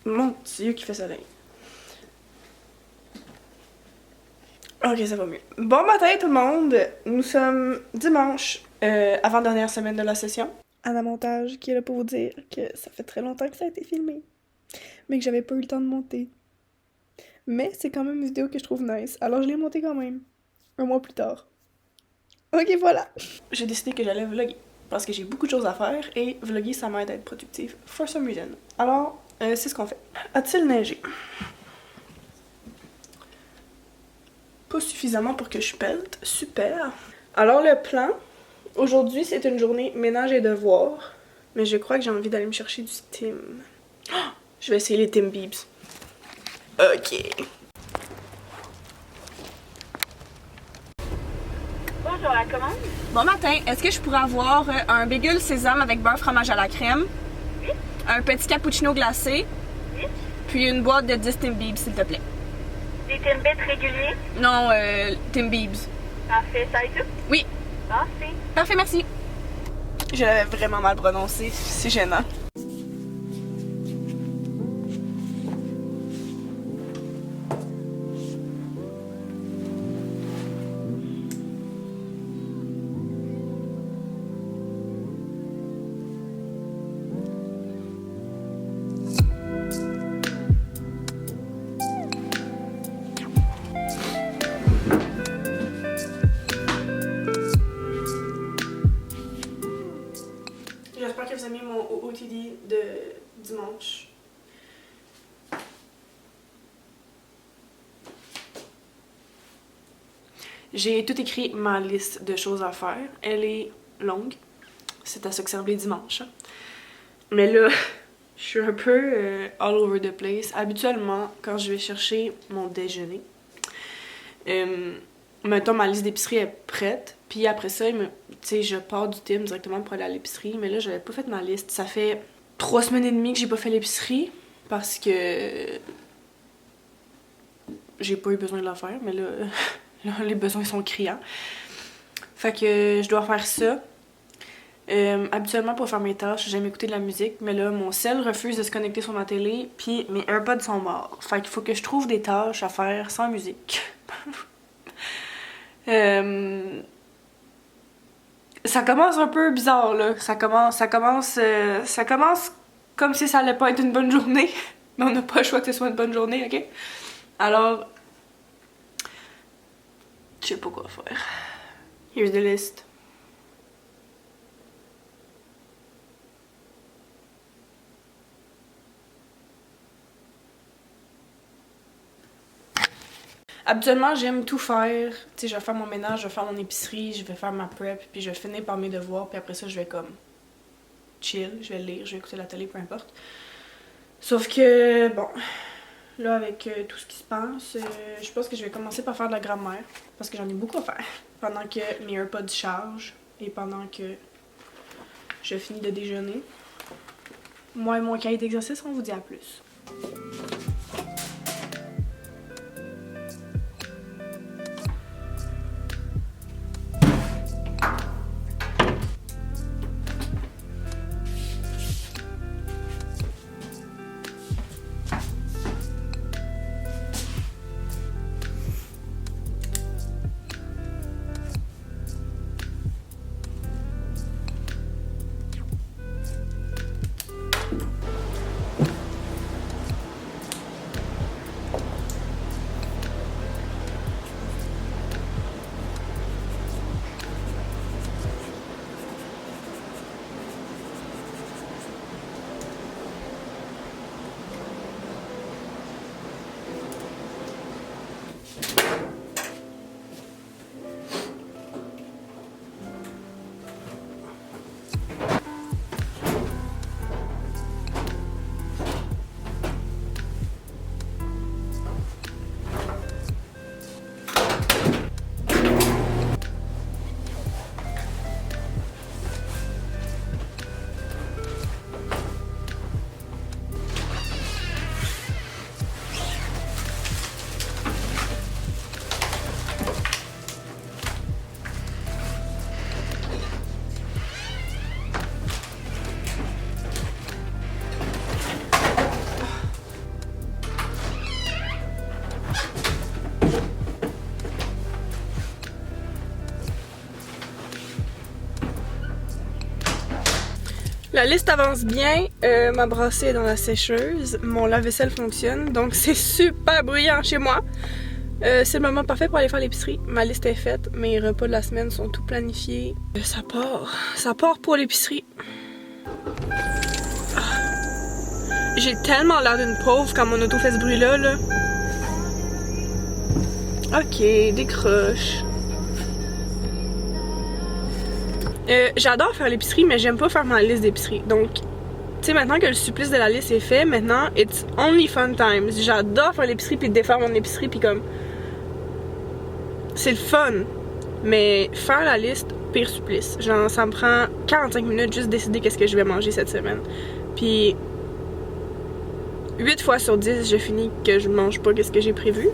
Mon Dieu, qui fait soleil. Ok, ça va mieux. Bon matin tout le monde! Nous sommes dimanche, avant-dernière semaine de la session. Anna Montage qui est là pour vous dire que ça fait très longtemps que ça a été filmé, mais que j'avais pas eu le temps de monter. Mais c'est quand même une vidéo que je trouve nice, alors je l'ai montée quand même. Un mois plus tard. Ok, voilà! J'ai décidé que j'allais vlogger, parce que j'ai beaucoup de choses à faire, et vlogger ça m'aide à être productive, for some reason. Alors, c'est ce qu'on fait. A-t-il neigé? Pas suffisamment pour que je pelte. Super. Alors le plan, aujourd'hui c'est une journée ménage et devoirs, mais je crois que j'ai envie d'aller me chercher du Tim. Oh, je vais essayer les Tim Biebs. Ok. Bonjour, la commande? Bon matin, est-ce que je pourrais avoir un bagel sésame avec beurre fromage à la crème? Oui. Un petit cappuccino glacé? Oui. Puis une boîte de 10 Tim Biebs, s'il te plaît. Des Timbits réguliers? Non, Tim Biebs. Parfait, ça et tout? Oui. Parfait. Parfait, merci. Je l'avais vraiment mal prononcé, c'est gênant. J'espère que vous aimez mon OOTD de dimanche. J'ai tout écrit ma liste de choses à faire. Elle est longue. C'est à ça que servent les dimanches. Mais là, je suis un peu all over the place. Habituellement, quand je vais chercher mon déjeuner, mettons ma liste d'épicerie est prête. Puis après ça, tu sais, je pars du Tim directement pour aller à l'épicerie. Mais là, j'avais pas fait ma liste. Ça fait 3 semaines et demie que j'ai pas fait l'épicerie parce que j'ai pas eu besoin de la faire. Mais là, là, les besoins sont criants. Fait que je dois faire ça. Habituellement, pour faire mes tâches, j'aime écouter de la musique. Mais là, mon cell refuse de se connecter sur ma télé. Puis mes AirPods sont morts. Fait qu'il faut que je trouve des tâches à faire sans musique. Ça commence un peu bizarre, là. Ça commence comme si ça allait pas être une bonne journée. Mais on n'a pas le choix que ce soit une bonne journée, ok? Alors, je sais pas quoi faire. Here's the list. Habituellement, j'aime tout faire. Tu sais, je vais faire mon ménage, je vais faire mon épicerie, je vais faire ma prep, puis je vais finir par mes devoirs, puis après ça, je vais comme chill, je vais lire, je vais écouter la télé, peu importe. Sauf que, bon, là, avec tout ce qui se passe, je pense que je vais commencer par faire de la grammaire, parce que j'en ai beaucoup à faire, pendant que mes AirPods chargent et pendant que je finis de déjeuner. Moi et mon cahier d'exercice, on vous dit à plus. La liste avance bien, ma brassée est dans la sécheuse, mon lave-vaisselle fonctionne, donc c'est super bruyant chez moi. C'est le moment parfait pour aller faire l'épicerie. Ma liste est faite, mes repas de la semaine sont tout planifiés. Ça part pour l'épicerie. J'ai tellement l'air d'une pauvre quand mon auto fait ce bruit-là, là. Ok, décroche. J'adore faire l'épicerie, mais j'aime pas faire ma liste d'épicerie. Donc, tu sais, maintenant que le supplice de la liste est fait, maintenant, it's only fun times. J'adore faire l'épicerie puis défaire mon épicerie puis comme... C'est le fun. Mais faire la liste, pire supplice. Genre, ça me prend 45 minutes juste décider qu'est-ce que je vais manger cette semaine. Puis... 8 fois sur 10, je finis que je mange pas qu'est-ce que j'ai prévu.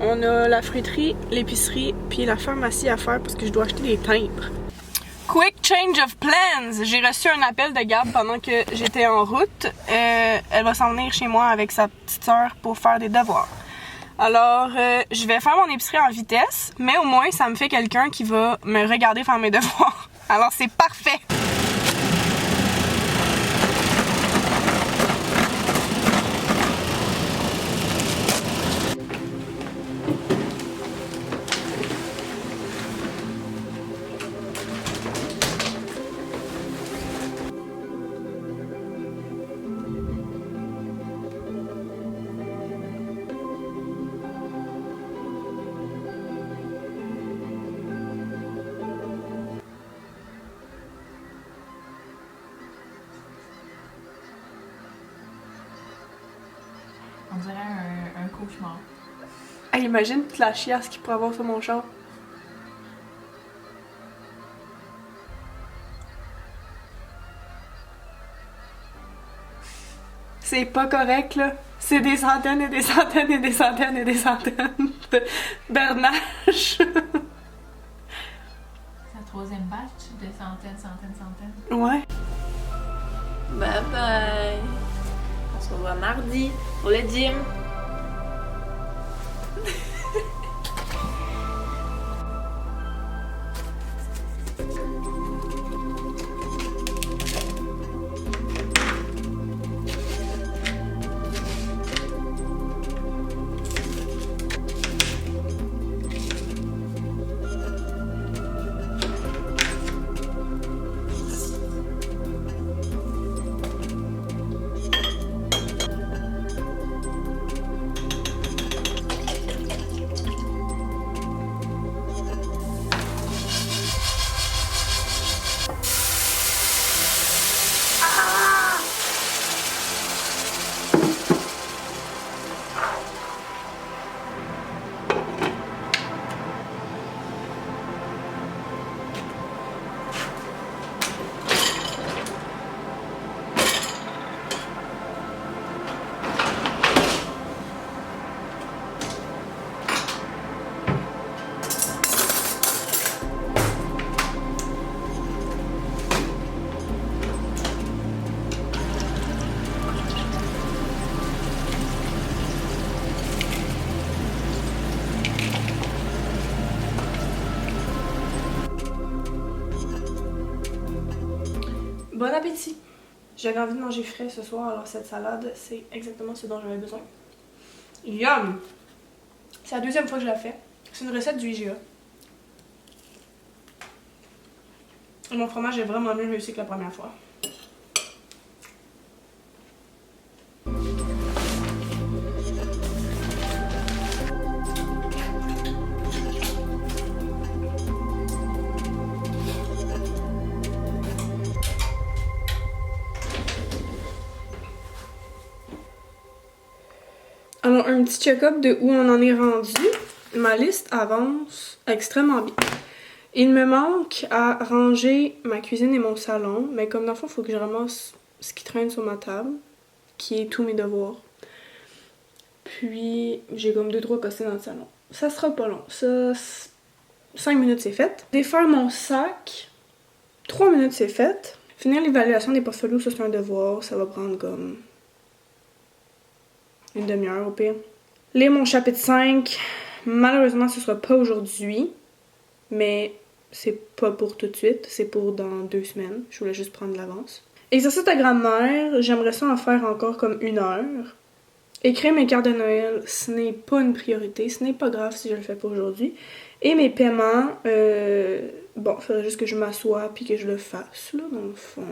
On a la fruiterie, l'épicerie, puis la pharmacie à faire parce que je dois acheter des timbres. Quick change of plans! J'ai reçu un appel de Gab pendant que j'étais en route. Elle va s'en venir chez moi avec sa petite sœur pour faire des devoirs. Alors, je vais faire mon épicerie en vitesse, mais au moins, ça me fait quelqu'un qui va me regarder faire mes devoirs. Alors, c'est parfait! On dirait un cauchemar. Hey, imagine toute la chiasse qu'il pourrait avoir sur mon char. C'est pas correct, là. C'est des centaines et des centaines et des centaines et des centaines de bernaches. C'est la troisième batch de centaines. Ouais. Bye bye. On se revoit mardi pour le gym. Bon appétit! J'avais envie de manger frais ce soir, alors cette salade, c'est exactement ce dont j'avais besoin. Yum! C'est la deuxième fois que je la fais. C'est une recette du IGA. Et mon fromage est vraiment mieux réussi que la première fois. Alors, un petit check-up de où on en est rendu. Ma liste avance extrêmement bien. Il me manque à ranger ma cuisine et mon salon, mais comme dans le fond, il faut que je ramasse ce qui traîne sur ma table, qui est tous mes devoirs. Puis, j'ai comme 2-3 cossins dans le salon. Ça sera pas long. Ça, 5 minutes, c'est fait. Défaire mon sac, 3 minutes, c'est fait. Finir l'évaluation des portfolios, ça c'est un devoir. Ça va prendre comme une demi-heure au pire. Lire mon chapitre 5, malheureusement ce sera pas aujourd'hui, mais c'est pas pour tout de suite, c'est pour dans 2 semaines. Je voulais juste prendre de l'avance. Exercice de grammaire, j'aimerais ça en faire encore comme 1 heure. Écrire mes cartes de Noël, ce n'est pas une priorité, ce n'est pas grave si je le fais pas aujourd'hui. Et mes paiements, bon, il faudrait juste que je m'assoie puis que je le fasse, là, dans le fond.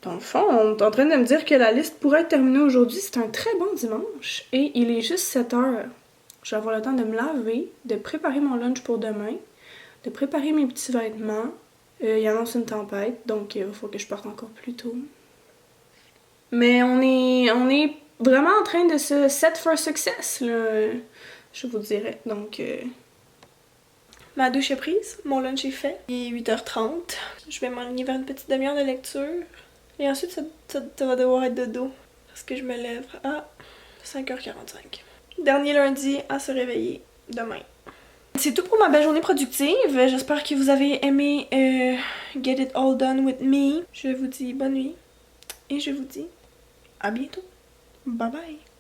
Dans le fond, on est en train de me dire que la liste pourrait être terminée aujourd'hui. C'est un très bon dimanche. Et il est juste 7 heures. Je vais avoir le temps de me laver, de préparer mon lunch pour demain, de préparer mes petits vêtements. Il annonce une tempête, donc il va falloir que je parte encore plus tôt. Mais on est vraiment en train de se set for success, là, je vous dirais. Donc, ma douche est prise, mon lunch est fait. Il est 8h30. Je vais m'enligner vers une petite demi-heure de lecture. Et ensuite, ça va devoir être dodo. Parce que je me lève à 5h45. Dernier lundi à se réveiller demain. C'est tout pour ma belle journée productive. J'espère que vous avez aimé Get It All Done With Me. Je vous dis bonne nuit. Et je vous dis à bientôt. Bye bye.